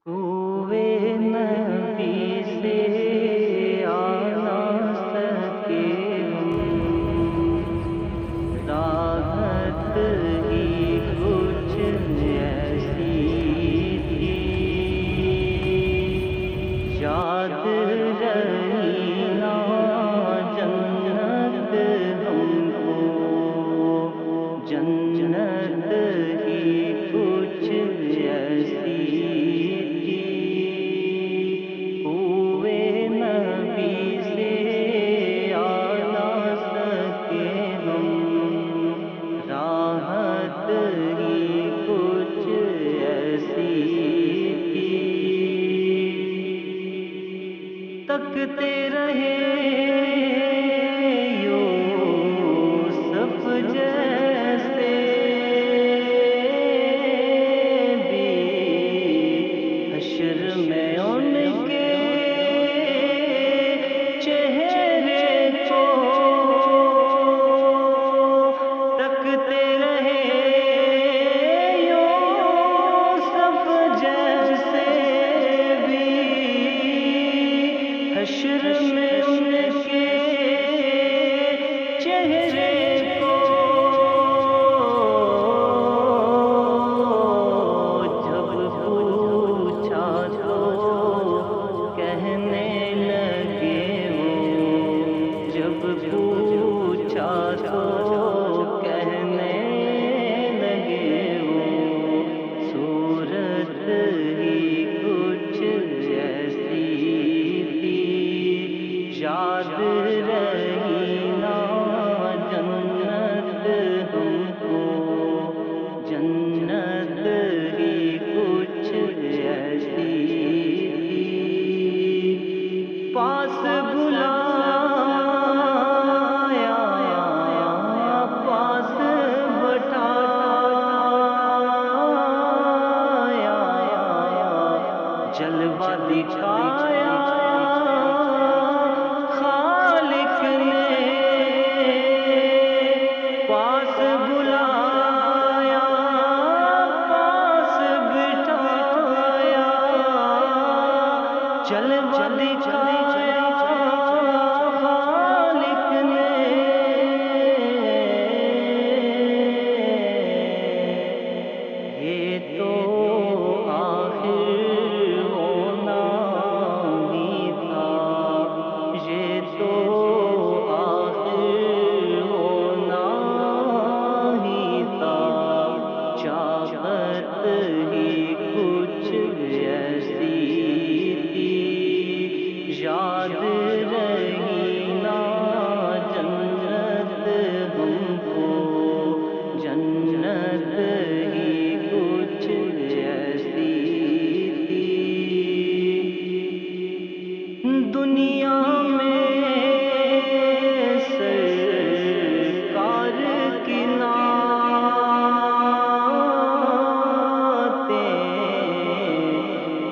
کوئے نبی سے آ نہ سکے ہم، راحت ہی کچھ ایسی تھی، یاد رہی نا جنت ہم کو، جنت ہی کچھ ایسی تھی، ہوئے نبی سے آ نہ سکے ہم، راحت ہی کچھ ایسی تھی، تکتے رہے یوسف جیسے بھی، حشر میں ان کے چہرے کو تکتے رہے یوسف جیسے بھی، حشر میں ان کے چہرے کو، جب پوچھا تو کہنے لگے وہ، جب پوچھا تو کہنے لگے وہ، صورت ہی کچھ ایسی تھی، یاد رہی نا جنت ہم کو، جنت ہی کچھ ایسی تھی، پاس بلایا پاس بٹھایا، جلوہ دکھایا خالق نے، پاس بلایا پاس بٹھایا، جلوہ دکھایا خالق نے، یہ تو آخر ہونا ہی تھا، یہ تو آخر ہونا ہی تھا، چاہت ہی کچھ ایسی تھی، یاد رہی نا جنت ہم کو، جنت ہی کچھ ایسی تھی، دنیا میں سرکار کی نعتیں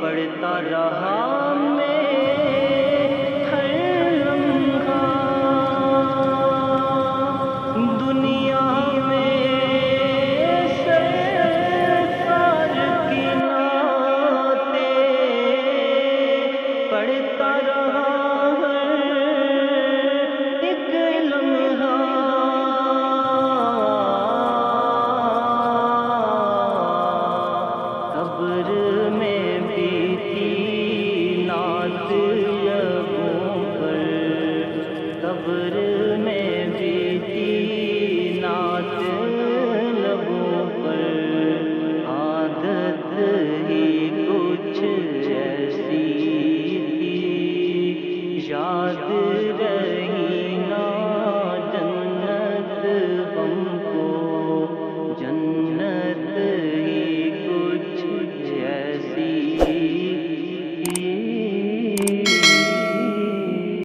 پڑھتا رہا میں ہر لمحہ، دنیا میں سرکار کی نعتیں پڑھتا رہا ایک لمحہ، قبر میں